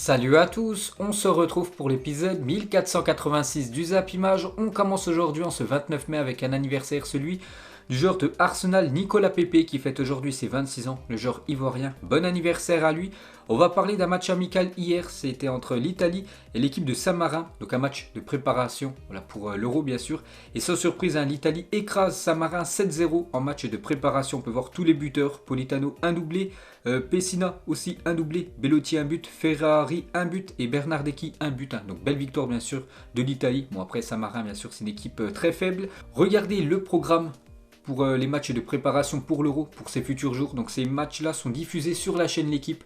Salut à tous, on se retrouve pour l'épisode 1486 du Zap Image. On commence aujourd'hui en ce 29 mai avec un anniversaire, celui du joueur de Arsenal Nicolas Pepe qui fête aujourd'hui ses 26 ans, le joueur ivoirien. Bon anniversaire à lui. On va parler d'un match amical hier, c'était entre l'Italie et l'équipe de Saint-Marin, donc un match de préparation voilà, pour l'Euro bien sûr. Et sans surprise, l'Italie écrase Saint-Marin 7-0 en match de préparation. On peut voir tous les buteurs, Politano un doublé, Pessina aussi un doublé, Bellotti un but, Ferrari un but et Bernardeschi un but. Donc belle victoire bien sûr de l'Italie. Bon après Saint-Marin bien sûr c'est une équipe très faible. Regardez le programme pour les matchs de préparation pour l'Euro, pour ces futurs jours. Donc ces matchs-là sont diffusés sur la chaîne L'équipe,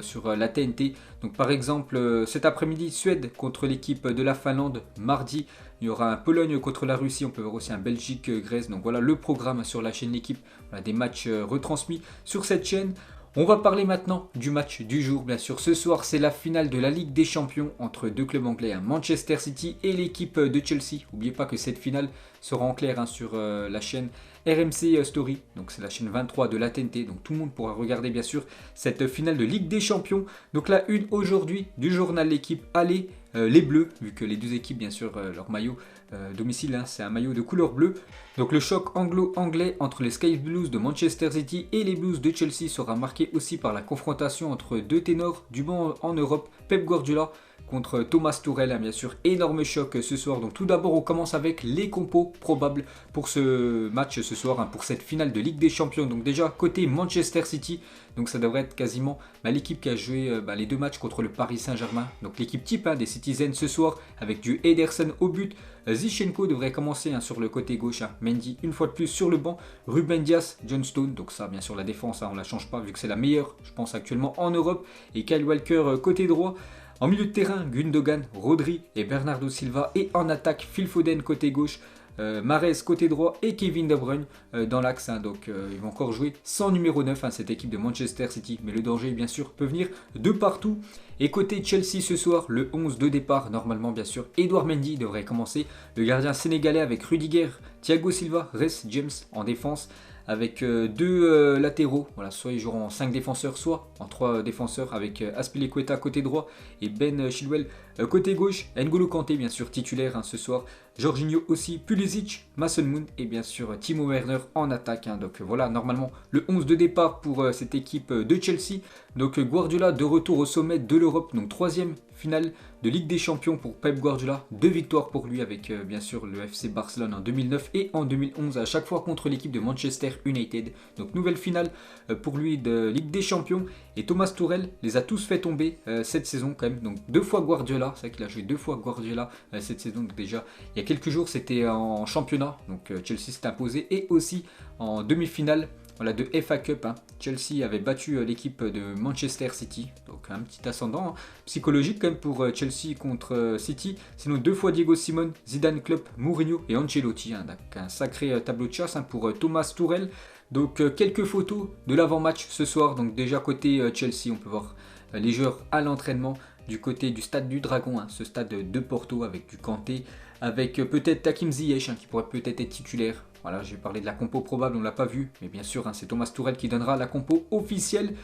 sur la TNT. Donc par exemple, cet après-midi, Suède contre l'équipe de la Finlande. Mardi, il y aura un Pologne contre la Russie. On peut voir aussi un Belgique-Grèce. Donc voilà le programme sur la chaîne L'équipe. Voilà, des matchs retransmis sur cette chaîne. On va parler maintenant du match du jour, bien sûr. Ce soir, c'est la finale de la Ligue des Champions entre deux clubs anglais, Manchester City et l'équipe de Chelsea. N'oubliez pas que cette finale sera en clair sur la chaîne RMC Story. Donc c'est la chaîne 23 de la TNT. Donc tout le monde pourra regarder, bien sûr, cette finale de Ligue des Champions. Donc la une aujourd'hui du journal L'équipe. Allez, les Bleus, vu que les deux équipes, bien sûr, leur maillot domicile, c'est un maillot de couleur bleue. Donc le choc anglo-anglais entre les Sky Blues de Manchester City et les Blues de Chelsea sera marqué aussi par la confrontation entre deux ténors du banc en Europe, Pep Guardiola contre Thomas Tuchel, bien sûr, énorme choc ce soir. Donc tout d'abord on commence avec les compos probables pour ce match ce soir, pour cette finale de Ligue des Champions. Donc déjà côté Manchester City, donc ça devrait être quasiment l'équipe qui a joué les deux matchs contre le Paris Saint-Germain. Donc l'équipe type des Citizens ce soir avec du Ederson au but. Zinchenko devrait commencer sur le côté gauche, Mendy une fois de plus sur le banc, Ruben Dias, John Stone, donc ça bien sûr la défense on la change pas vu que c'est la meilleure je pense actuellement en Europe, et Kyle Walker côté droit. En milieu de terrain, Gundogan, Rodri et Bernardo Silva, et en attaque Phil Foden côté gauche, Mahrez côté droit et Kevin De Bruyne dans l'axe. Donc ils vont encore jouer sans numéro 9 cette équipe de Manchester City, mais le danger bien sûr peut venir de partout. Et côté Chelsea ce soir, le 11 de départ normalement bien sûr, Edouard Mendy devrait commencer, le gardien sénégalais avec Rudiger, Thiago Silva, Reece James en défense, avec deux latéraux, voilà, soit ils joueront en 5 défenseurs, soit en 3 défenseurs avec Azpilicueta côté droit et Ben Chilwell côté gauche. N'Golo Kanté bien sûr titulaire ce soir, Jorginho aussi, Pulisic, Mason Mount et bien sûr Timo Werner en attaque. Donc voilà normalement le 11 de départ pour cette équipe de Chelsea. Donc Guardiola de retour au sommet de l'Europe, donc 3e finale de Ligue des Champions pour Pep Guardiola, 2 victoires pour lui avec bien sûr le FC Barcelone en 2009 et en 2011 à chaque fois contre l'équipe de Manchester United. Donc nouvelle finale pour lui de Ligue des Champions, et Thomas Tuchel les a tous fait tomber cette saison quand même. Donc 2 fois Guardiola, c'est vrai qu'il a joué 2 fois Guardiola cette saison. Donc déjà il y a quelques jours c'était en championnat, donc Chelsea s'est imposé, et aussi en demi-finale de FA Cup. Chelsea avait battu l'équipe de Manchester City, donc un petit ascendant psychologique quand même pour Chelsea contre City. Sinon 2 fois Diego Simone, Zidane, Klopp, Mourinho et Ancelotti. Donc un sacré tableau de chasse pour Thomas Tuchel. Donc quelques photos de l'avant-match ce soir. Donc déjà côté Chelsea, on peut voir les joueurs à l'entraînement du côté du stade du Dragon, ce stade de Porto, avec du Kanté, avec peut-être Hakim Ziyech qui pourrait peut-être être titulaire. Voilà, j'ai parlé de la compo probable, on ne l'a pas vu, mais bien sûr, c'est Thomas Tuchel qui donnera la compo officielle.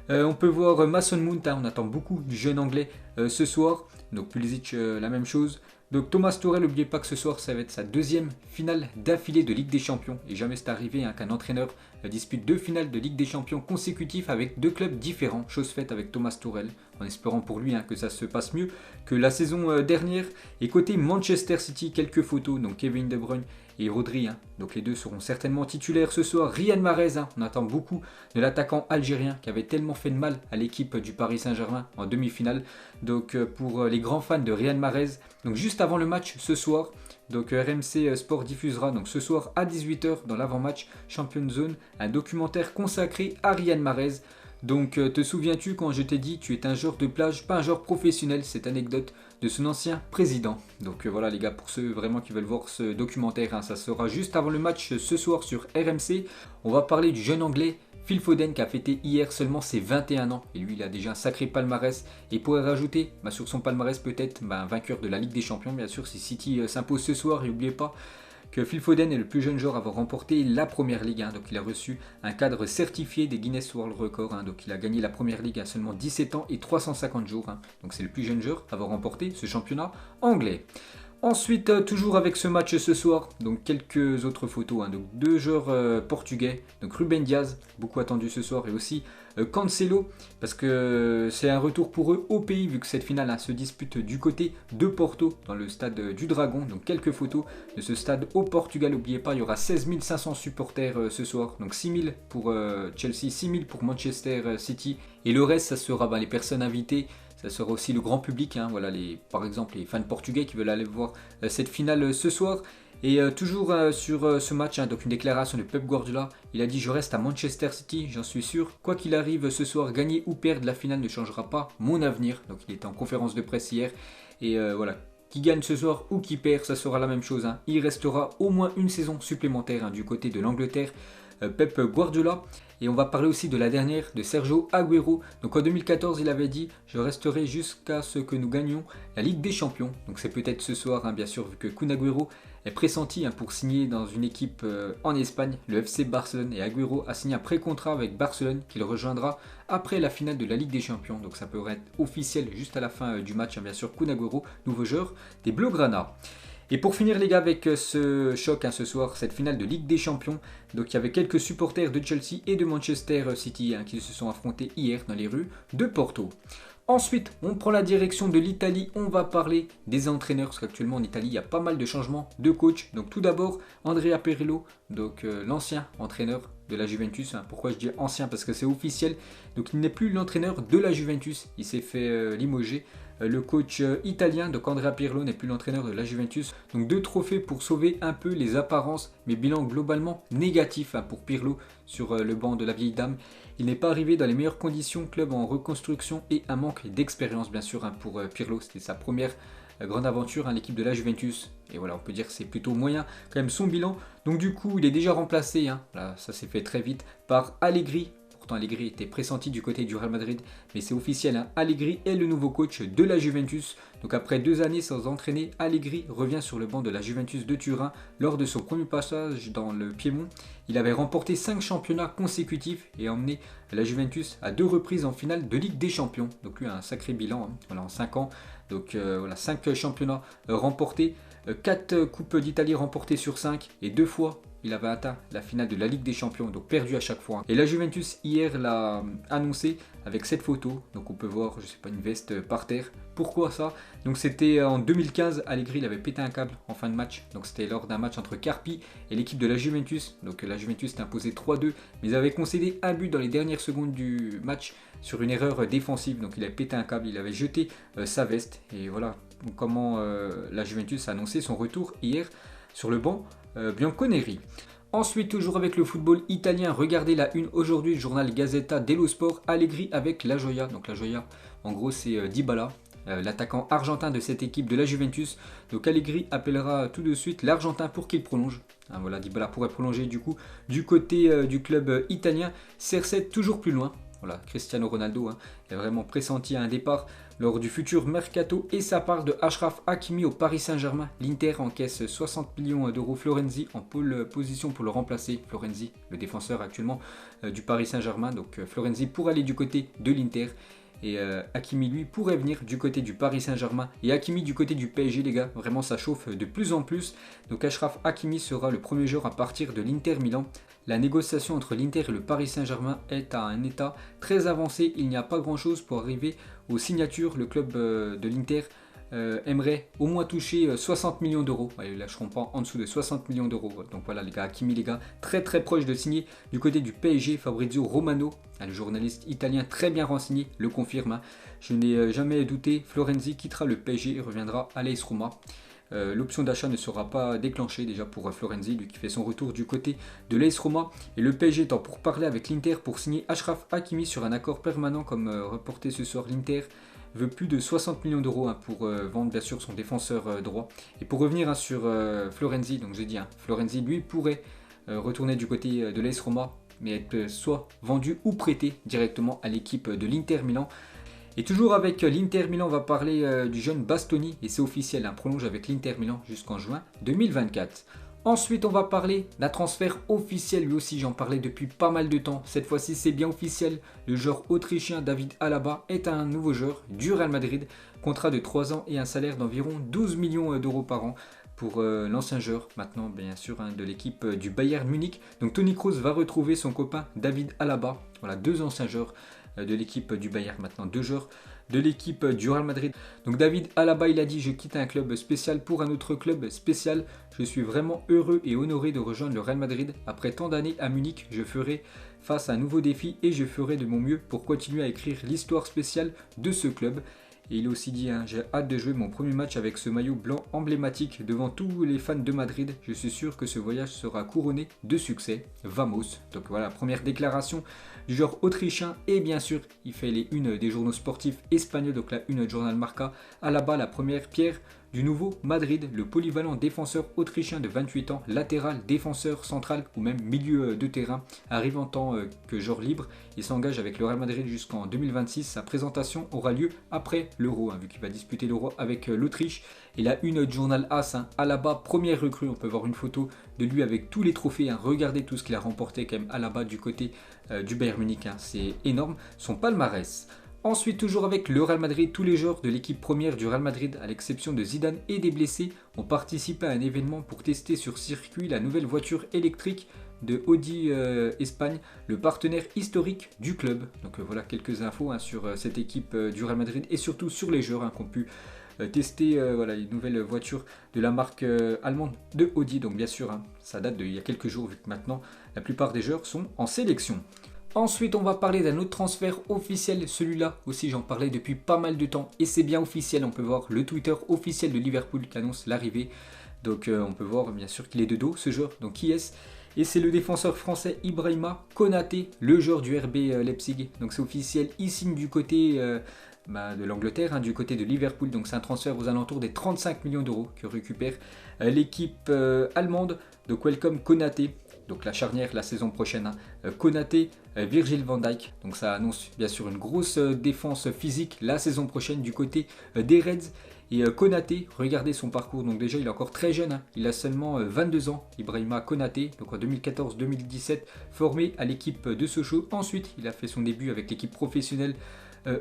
On peut voir Mason Mount, on attend beaucoup du jeune anglais ce soir. Donc Pulisic, la même chose. Donc Thomas Tuchel, n'oubliez pas que ce soir, ça va être sa 2e finale d'affilée de Ligue des Champions. Et jamais c'est arrivé qu'un entraîneur dispute 2 finales de Ligue des Champions consécutives avec 2 clubs différents. Chose faite avec Thomas Tuchel, en espérant pour lui que ça se passe mieux que la saison dernière. Et côté Manchester City, quelques photos. Donc Kevin De Bruyne et Rodri, donc les deux seront certainement titulaires ce soir. Riyad Mahrez, on attend beaucoup de l'attaquant algérien qui avait tellement fait de mal à l'équipe du Paris Saint-Germain en demi-finale. Donc pour les grands fans de Riyad Mahrez, donc juste avant le match ce soir, donc RMC Sport diffusera donc ce soir à 18 h dans l'avant-match Champions Zone un documentaire consacré à Riyad Mahrez. Donc te souviens-tu quand je t'ai dit tu es un joueur de plage, pas un joueur professionnel, cette anecdote de son ancien président. Donc voilà les gars, pour ceux vraiment qui veulent voir ce documentaire, ça sera juste avant le match ce soir sur RMC. On va parler du jeune anglais Phil Foden qui a fêté hier seulement ses 21 ans. Et lui il a déjà un sacré palmarès, et pourrait rajouter sur son palmarès peut-être vainqueur de la Ligue des Champions bien sûr si City s'impose ce soir. Et n'oubliez pas que Phil Foden est le plus jeune joueur à avoir remporté la Première Ligue. Donc il a reçu un cadre certifié des Guinness World Records. Donc il a gagné la Première Ligue à seulement 17 ans et 350 jours. Donc c'est le plus jeune joueur à avoir remporté ce championnat anglais. Ensuite, toujours avec ce match ce soir, donc quelques autres photos, donc deux joueurs portugais, donc Ruben Dias, beaucoup attendu ce soir, et aussi Cancelo, parce que c'est un retour pour eux au pays, vu que cette finale se dispute du côté de Porto, dans le stade du Dragon. Donc quelques photos de ce stade au Portugal. N'oubliez pas, il y aura 16 500 supporters ce soir, donc 6 000 pour Chelsea, 6 000 pour Manchester City, et le reste, ça sera les personnes invitées. Ça sera aussi le grand public, voilà, par exemple les fans portugais qui veulent aller voir cette finale ce soir. Et toujours sur ce match, donc une déclaration de Pep Guardiola, il a dit: je reste à Manchester City, j'en suis sûr. Quoi qu'il arrive ce soir, gagner ou perdre, la finale ne changera pas mon avenir. Donc il était en conférence de presse hier. Et voilà, qui gagne ce soir ou qui perd, ça sera la même chose. Il restera au moins une saison supplémentaire du côté de l'Angleterre. Pep Guardiola. Et on va parler aussi de la dernière, de Sergio Agüero. Donc en 2014, il avait dit: je resterai jusqu'à ce que nous gagnions la Ligue des Champions. Donc c'est peut-être ce soir, bien sûr, vu que Kun Agüero est pressenti pour signer dans une équipe en Espagne, le FC Barcelone. Et Agüero a signé un pré-contrat avec Barcelone qu'il rejoindra après la finale de la Ligue des Champions. Donc ça pourrait être officiel juste à la fin du match, bien sûr. Kun Agüero, nouveau joueur des Blaugrana. Et pour finir les gars avec ce choc ce soir, cette finale de Ligue des Champions, donc il y avait quelques supporters de Chelsea et de Manchester City qui se sont affrontés hier dans les rues de Porto. Ensuite, on prend la direction de l'Italie, on va parler des entraîneurs, parce qu'actuellement en Italie, il y a pas mal de changements de coach. Donc tout d'abord, Andrea Pirlo, donc l'ancien entraîneur de la Juventus. Pourquoi je dis ancien? Parce que c'est officiel. Donc il n'est plus l'entraîneur de la Juventus, il s'est fait limoger. Le coach italien, donc Andrea Pirlo, n'est plus l'entraîneur de la Juventus. Donc 2 trophées pour sauver un peu les apparences, mais bilan globalement négatif pour Pirlo sur le banc de la vieille dame. Il n'est pas arrivé dans les meilleures conditions, club en reconstruction et un manque d'expérience bien sûr pour Pirlo. C'était sa première grande aventure, l'équipe de la Juventus. Et voilà, on peut dire que c'est plutôt moyen quand même son bilan. Donc du coup, il est déjà remplacé, voilà, ça s'est fait très vite, par Allegri. Pourtant Allegri était pressenti du côté du Real Madrid, mais c'est officiel, Allegri est le nouveau coach de la Juventus. Donc après 2 années sans entraîner, Allegri revient sur le banc de la Juventus de Turin lors de son premier passage dans le Piémont. Il avait remporté 5 championnats consécutifs et emmené la Juventus à 2 reprises en finale de Ligue des Champions. Donc lui a un sacré bilan voilà, en 5 ans. Donc voilà, 5 championnats remportés, 4 coupes d'Italie remportées sur 5 et 2 fois il avait atteint la finale de la Ligue des Champions, donc perdu à chaque fois. Et la Juventus hier l'a annoncé avec cette photo, donc on peut voir, je sais pas, une veste par terre. Pourquoi ça? Donc c'était en 2015, Allegri il avait pété un câble en fin de match, donc c'était lors d'un match entre Carpi et l'équipe de la Juventus. Donc la Juventus s'est imposée 3-2, mais ils avaient concédé un but dans les dernières secondes du match sur une erreur défensive, donc il avait pété un câble, il avait jeté sa veste. Et voilà comment la Juventus a annoncé son retour hier sur le banc Bianconeri. Ensuite, toujours avec le football italien, regardez la une aujourd'hui, le journal Gazzetta dello Sport, Allegri avec la Joya. Donc la Joya, en gros, c'est Dybala, l'attaquant argentin de cette équipe de la Juventus. Donc Allegri appellera tout de suite l'Argentin pour qu'il prolonge. Voilà, Dybala pourrait prolonger du coup du côté du club italien. CR7 toujours plus loin. Voilà, Cristiano Ronaldo est vraiment pressenti à un départ lors du futur mercato et ça part de Achraf Hakimi au Paris Saint-Germain. L'Inter encaisse 60 millions d'euros. Florenzi en pole position pour le remplacer. Florenzi, le défenseur actuellement du Paris Saint-Germain. Donc Florenzi pour aller du côté de l'Inter. Et Hakimi lui pourrait venir du côté du Paris Saint-Germain et Hakimi du côté du PSG les gars, vraiment ça chauffe de plus en plus. Donc Achraf Hakimi sera le premier joueur à partir de l'Inter Milan. La négociation entre l'Inter et le Paris Saint-Germain est à un état très avancé, il n'y a pas grand chose pour arriver aux signatures. Le club de l'Inter aimerait au moins toucher 60 millions d'euros. Ils ne lâcheront pas en dessous de 60 millions d'euros. Donc voilà les gars, Hakimi les gars, très proche de signer du côté du PSG. Fabrizio Romano, le journaliste italien très bien renseigné, le confirme. Je n'ai jamais douté, Florenzi quittera le PSG et reviendra à l'AS Roma. L'option d'achat ne sera pas déclenchée déjà pour Florenzi, lui qui fait son retour du côté de l'AS Roma. Et le PSG étant pour parler avec l'Inter pour signer Achraf Hakimi sur un accord permanent comme reporté ce soir. L'Inter veut plus de 60 millions d'euros pour vendre bien sûr son défenseur droit. Et pour revenir sur Florenzi, donc j'ai dit, Florenzi lui pourrait retourner du côté de l'AS Roma, mais être soit vendu ou prêté directement à l'équipe de l'Inter Milan. Et toujours avec l'Inter Milan, on va parler du jeune Bastoni, et c'est officiel, prolonge avec l'Inter Milan jusqu'en juin 2024. Ensuite, on va parler d'un transfert officiel, lui aussi j'en parlais depuis pas mal de temps. Cette fois-ci, c'est bien officiel. Le joueur autrichien David Alaba est un nouveau joueur du Real Madrid. Contrat de 3 ans et un salaire d'environ 12 millions d'euros par an pour l'ancien joueur, maintenant bien sûr, de l'équipe du Bayern Munich. Donc Toni Kroos va retrouver son copain David Alaba. Voilà, deux anciens joueurs de l'équipe du Bayern, maintenant deux joueurs de l'équipe du Real Madrid. Donc David Alaba, il a dit: je quitte un club spécial pour un autre club spécial. Je suis vraiment heureux et honoré de rejoindre le Real Madrid. Après tant d'années à Munich, je ferai face à un nouveau défi et je ferai de mon mieux pour continuer à écrire l'histoire spéciale de ce club. Et il a aussi dit: j'ai hâte de jouer mon premier match avec ce maillot blanc emblématique devant tous les fans de Madrid. Je suis sûr que ce voyage sera couronné de succès. Vamos. Donc voilà, première déclaration du joueur autrichien. Et bien sûr, il fait les unes des journaux sportifs espagnols, donc la une de journal Marca. Alaba, la première pierre du nouveau Madrid, le polyvalent défenseur autrichien de 28 ans, latéral, défenseur central ou même milieu de terrain, arrive en tant que joueur libre. Il s'engage avec le Real Madrid jusqu'en 2026. Sa présentation aura lieu après l'Euro, vu qu'il va disputer l'Euro avec l'Autriche. Et la une du journal AS, Alaba, première recrue. On peut voir une photo de lui avec tous les trophées. Regardez tout ce qu'il a remporté quand même, Alaba, du côté du Bayern Munich. C'est énorme, son palmarès. Ensuite, toujours avec le Real Madrid, tous les joueurs de l'équipe première du Real Madrid, à l'exception de Zidane et des blessés, ont participé à un événement pour tester sur circuit la nouvelle voiture électrique de Audi Espagne, le partenaire historique du club. Donc voilà quelques infos sur cette équipe du Real Madrid et surtout sur les joueurs qui ont pu tester voilà, les nouvelles voitures de la marque allemande de Audi. Donc bien sûr, ça date d'il y a quelques jours, vu que maintenant la plupart des joueurs sont en sélection. Ensuite, on va parler d'un autre transfert officiel. Celui-là aussi, j'en parlais depuis pas mal de temps et c'est bien officiel. On peut voir le Twitter officiel de Liverpool qui annonce l'arrivée. Donc on peut voir bien sûr qu'il est de dos, ce joueur. Donc qui est-ce? Et c'est le défenseur français Ibrahima Konaté, le joueur du RB Leipzig. Donc c'est officiel, il signe du côté de l'Angleterre, du côté de Liverpool. Donc c'est un transfert aux alentours des 35 millions d'euros que récupère l'équipe allemande. Donc welcome Konaté. Donc la charnière la saison prochaine, Konaté, Virgil van Dijk. Donc ça annonce bien sûr une grosse défense physique la saison prochaine du côté des Reds. Et Konaté, regardez son parcours. Donc déjà il est encore très jeune, il a seulement 22 ans, Ibrahima Konaté. Donc en 2014-2017, formé à l'équipe de Sochaux. Ensuite il a fait son début avec l'équipe professionnelle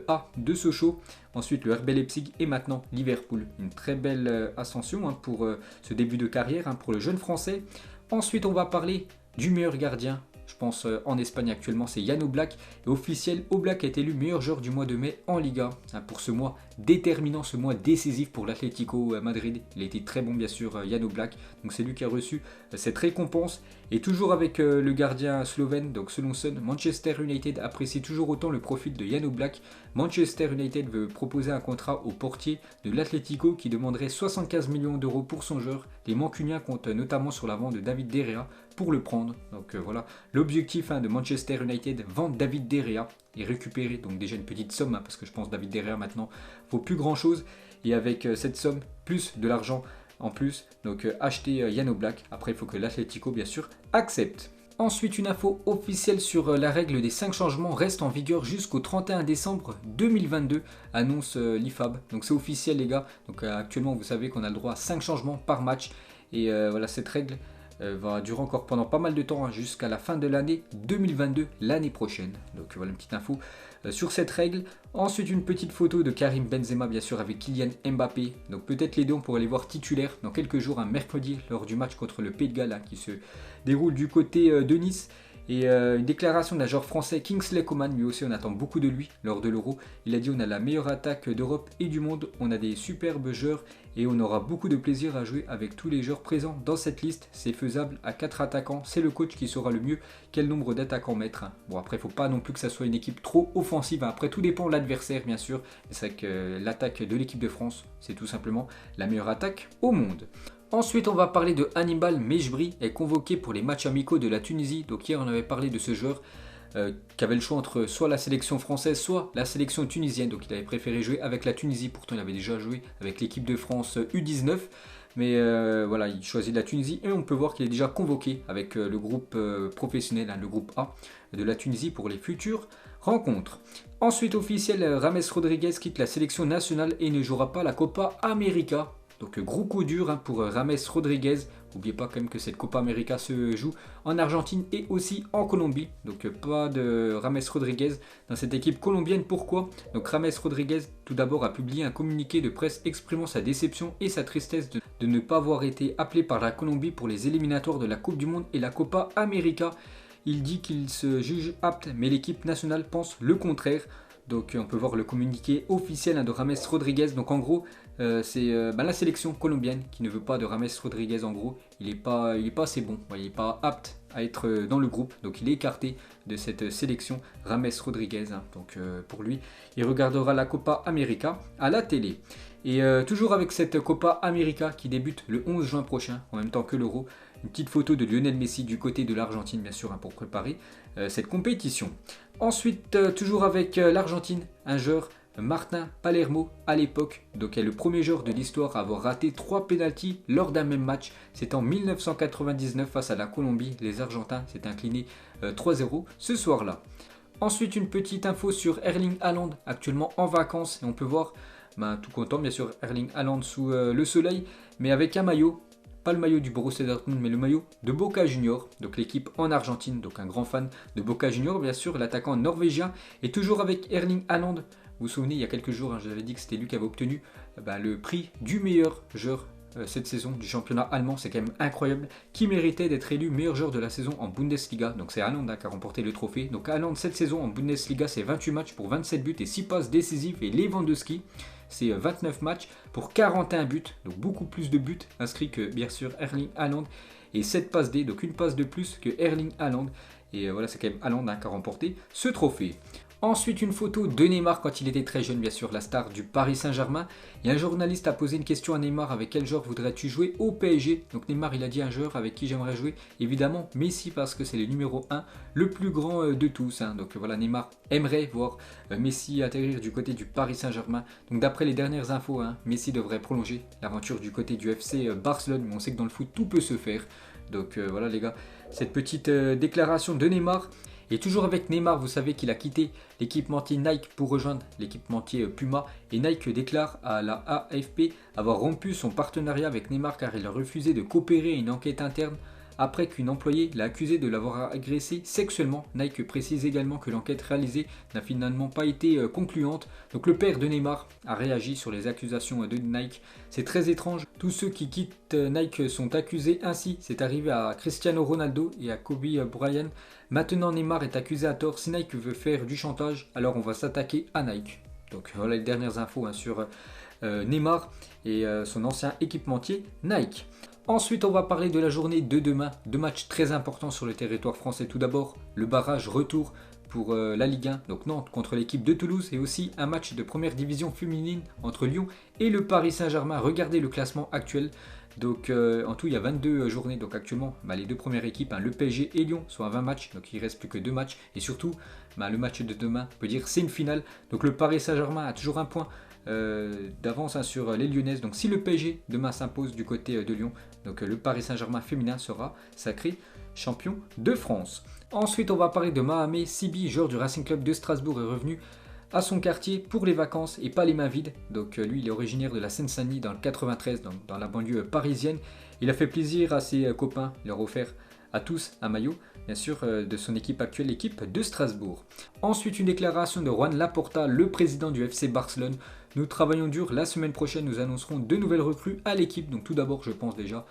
A de Sochaux. Ensuite le RB Leipzig et maintenant Liverpool. Une très belle ascension pour ce début de carrière pour le jeune français. Ensuite, on va parler du meilleur gardien. Je pense en Espagne actuellement, c'est Jan Oblak. Et officiel, Oblak a été élu meilleur joueur du mois de mai en Liga. Pour ce mois déterminant, ce mois décisif pour l'Atlético Madrid. Il a été très bon bien sûr, Jan Oblak. Donc c'est lui qui a reçu cette récompense. Et toujours avec le gardien slovène, donc selon Sun, Manchester United apprécie toujours autant le profil de Jan Oblak. Manchester United veut proposer un contrat au portier de l'Atlético qui demanderait 75 millions d'euros pour son joueur. Les Mancuniens comptent notamment sur la vente de David De Gea pour le prendre. Donc voilà, l'objectif de Manchester United, vendre David De Gea et récupérer donc déjà une petite somme, parce que je pense David De Gea maintenant vaut plus grand chose. Et avec cette somme, plus de l'argent en plus, donc acheter Jan Oblak. Après il faut que l'Atlético bien sûr accepte. Ensuite, une info officielle sur la règle des 5 changements reste en vigueur jusqu'au 31 décembre 2022, annonce l'IFAB. Donc c'est officiel les gars, donc actuellement vous savez qu'on a le droit à 5 changements par match. Et voilà, cette règle va durer encore pendant pas mal de temps, jusqu'à la fin de l'année 2022, l'année prochaine. Donc voilà une petite info sur cette règle. Ensuite, une petite photo de Karim Benzema bien sûr avec Kylian Mbappé. Donc peut-être les deux on pourrait les voir titulaires dans quelques jours, un mercredi lors du match contre le Pays de Galles qui se déroule du côté de Nice. Et une déclaration d'un joueur français, Kingsley Coman, lui aussi on attend beaucoup de lui lors de l'Euro. Il a dit: on a la meilleure attaque d'Europe et du monde, on a des superbes joueurs et on aura beaucoup de plaisir à jouer avec tous les joueurs présents dans cette liste. C'est faisable à 4 attaquants, c'est le coach qui saura le mieux quel nombre d'attaquants mettre. Bon après il ne faut pas non plus que ça soit une équipe trop offensive, après tout dépend de l'adversaire bien sûr. C'est vrai que l'attaque de l'équipe de France c'est tout simplement la meilleure attaque au monde. Ensuite, on va parler de Hannibal Mejbri, est convoqué pour les matchs amicaux de la Tunisie. Donc hier, on avait parlé de ce joueur qui avait le choix entre soit la sélection française, soit la sélection tunisienne. Donc il avait préféré jouer avec la Tunisie. Pourtant, il avait déjà joué avec l'équipe de France U19. Mais voilà, il choisit la Tunisie et on peut voir qu'il est déjà convoqué avec le groupe professionnel, le groupe A de la Tunisie pour les futures rencontres. Ensuite, officiel, James Rodriguez quitte la sélection nationale et ne jouera pas la Copa América. Donc gros coup dur hein, pour Rames Rodriguez. N'oubliez pas quand même que cette Copa América se joue en Argentine et aussi en Colombie. Donc pas de Rames Rodriguez dans cette équipe colombienne. Pourquoi? Donc Rames Rodriguez tout d'abord a publié un communiqué de presse exprimant sa déception et sa tristesse de ne pas avoir été appelé par la Colombie pour les éliminatoires de la Coupe du Monde et la Copa América. Il dit qu'il se juge apte, mais l'équipe nationale pense le contraire. Donc on peut voir le communiqué officiel de Rames Rodriguez. Donc en gros, c'est la sélection colombienne qui ne veut pas de Rames Rodriguez. En gros, il n'est pas assez bon. Il n'est pas apte à être dans le groupe. Donc il est écarté de cette sélection Rames Rodriguez. Donc pour lui, il regardera la Copa América à la télé. Et toujours avec cette Copa América qui débute le 11 juin prochain, en même temps que l'Euro. Une petite photo de Lionel Messi du côté de l'Argentine, bien sûr, pour préparer cette compétition. Ensuite, toujours avec l'Argentine, un joueur, Martin Palermo, à l'époque, donc est le premier joueur de l'histoire à avoir raté 3 pénaltys lors d'un même match. C'est en 1999 face à la Colombie. Les Argentins s'étaient inclinés 3-0 ce soir-là. Ensuite, une petite info sur Erling Haaland, actuellement en vacances. Et on peut voir, tout content, bien sûr, Erling Haaland sous le soleil, mais avec un maillot. Pas le maillot du Borussia Dortmund, mais le maillot de Boca Juniors, donc l'équipe en Argentine, donc un grand fan de Boca Juniors, bien sûr, l'attaquant norvégien, et toujours avec Erling Haaland. Vous vous souvenez, il y a quelques jours, je vous avais dit que c'était lui qui avait obtenu le prix du meilleur joueur cette saison du championnat allemand. C'est quand même incroyable, qui méritait d'être élu meilleur joueur de la saison en Bundesliga. Donc c'est Haaland qui a remporté le trophée. Donc Haaland, cette saison en Bundesliga, c'est 28 matchs pour 27 buts et 6 passes décisives, et Lewandowski, c'est 29 matchs pour 41 buts, donc beaucoup plus de buts inscrits que bien sûr Erling Haaland, et 7 passes D, donc une passe de plus que Erling Haaland. Et voilà, c'est quand même Haaland qui a remporté ce trophée. Ensuite, une photo de Neymar quand il était très jeune, bien sûr, la star du Paris Saint-Germain. Et un journaliste a posé une question à Neymar: avec quel joueur voudrais-tu jouer au PSG? Donc Neymar, il a dit un joueur avec qui j'aimerais jouer, évidemment Messi, parce que c'est le numéro 1, le plus grand de tous. Donc voilà, Neymar aimerait voir Messi atterrir du côté du Paris Saint-Germain. Donc d'après les dernières infos, Messi devrait prolonger l'aventure du côté du FC Barcelone. Mais on sait que dans le foot, tout peut se faire. Donc voilà les gars, cette petite déclaration de Neymar. Et toujours avec Neymar, vous savez qu'il a quitté l'équipementier Nike pour rejoindre l'équipementier Puma. Et Nike déclare à la AFP avoir rompu son partenariat avec Neymar car il a refusé de coopérer à une enquête interne après qu'une employée l'a accusé de l'avoir agressé sexuellement. Nike précise également que l'enquête réalisée n'a finalement pas été concluante. Donc le père de Neymar a réagi sur les accusations de Nike. C'est très étrange, tous ceux qui quittent Nike sont accusés ainsi. C'est arrivé à Cristiano Ronaldo et à Kobe Bryant. Maintenant Neymar est accusé à tort. Si Nike veut faire du chantage, alors on va s'attaquer à Nike. Donc voilà les dernières infos sur Neymar et son ancien équipementier Nike. Ensuite, on va parler de la journée de demain. 2 matchs très importants sur le territoire français. Tout d'abord, le barrage retour pour la Ligue 1, donc Nantes contre l'équipe de Toulouse, et aussi un match de première division féminine entre Lyon et le Paris Saint-Germain. Regardez le classement actuel. Donc en tout, il y a 22 journées. Donc actuellement, les 2 premières équipes, le PSG et Lyon, sont à 20 matchs. Donc il ne reste plus que 2 matchs. Et surtout, le match de demain, on peut dire c'est une finale. Donc le Paris Saint-Germain a toujours un point d'avance sur les Lyonnaises. Donc si le PSG demain s'impose du côté de Lyon, donc le Paris Saint-Germain féminin sera sacré champion de France. Ensuite, on va parler de Mohamed Sibi, joueur du Racing Club de Strasbourg, est revenu à son quartier pour les vacances et pas les mains vides. Donc lui, il est originaire de la Seine-Saint-Denis dans le 93, dans la banlieue parisienne. Il a fait plaisir à ses copains, il leur a offert à tous un maillot, bien sûr, de son équipe actuelle, l'équipe de Strasbourg. Ensuite, une déclaration de Juan Laporta, le président du FC Barcelone. Nous travaillons dur, la semaine prochaine nous annoncerons 2 nouvelles recrues à l'équipe. Donc tout d'abord, je pense déjà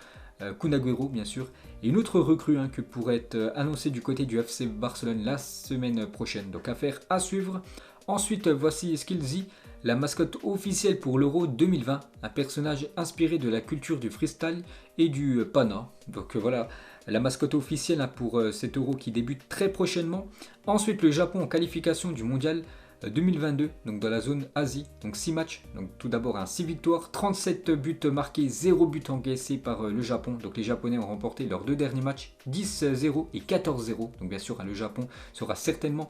Kun Agüero, bien sûr, et une autre recrue que pourrait être annoncée du côté du FC Barcelone la semaine prochaine. Donc affaire à suivre. Ensuite, voici Skillzy, la mascotte officielle pour l'Euro 2020, un personnage inspiré de la culture du freestyle et du pana. Donc voilà, la mascotte officielle pour cet Euro qui débute très prochainement. Ensuite, le Japon en qualification du mondial 2022, donc dans la zone Asie, donc 6 matchs, donc tout d'abord 6 victoires, 37 buts marqués, 0 but encaissé par le Japon. Donc les Japonais ont remporté leurs 2 derniers matchs, 10-0 et 14-0. Donc bien sûr, le Japon sera certainement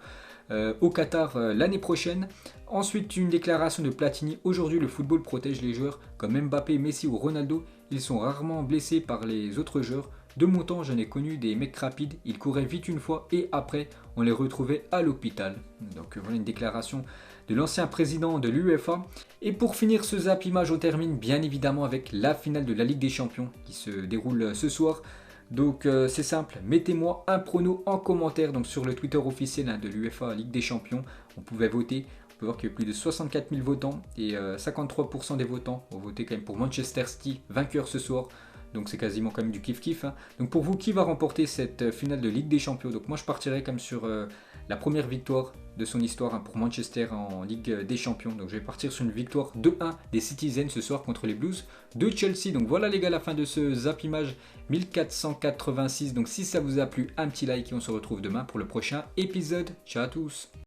au Qatar l'année prochaine. Ensuite, une déclaration de Platini: aujourd'hui le football protège les joueurs comme Mbappé, Messi ou Ronaldo, ils sont rarement blessés par les autres joueurs. De mon temps, j'en ai connu des mecs rapides, ils couraient vite une fois et après, on les retrouvait à l'hôpital. Donc voilà une déclaration de l'ancien président de l'UEFA. Et pour finir ce Zap Image, on termine bien évidemment avec la finale de la Ligue des Champions qui se déroule ce soir. Donc c'est simple, mettez-moi un prono en commentaire donc sur le Twitter officiel de l'UEFA Ligue des Champions. On pouvait voter, on peut voir qu'il y a plus de 64 000 votants et 53% des votants ont voté quand même pour Manchester City, vainqueur ce soir. Donc c'est quasiment quand même du kiff-kiff. Hein. Donc pour vous, qui va remporter cette finale de Ligue des Champions? Donc moi je partirais comme sur la première victoire de son histoire pour Manchester en Ligue des Champions. Donc je vais partir sur une victoire 2-1 des Citizens ce soir contre les Blues de Chelsea. Donc voilà les gars, la fin de ce Zap Image 1486. Donc si ça vous a plu, un petit like et on se retrouve demain pour le prochain épisode. Ciao à tous.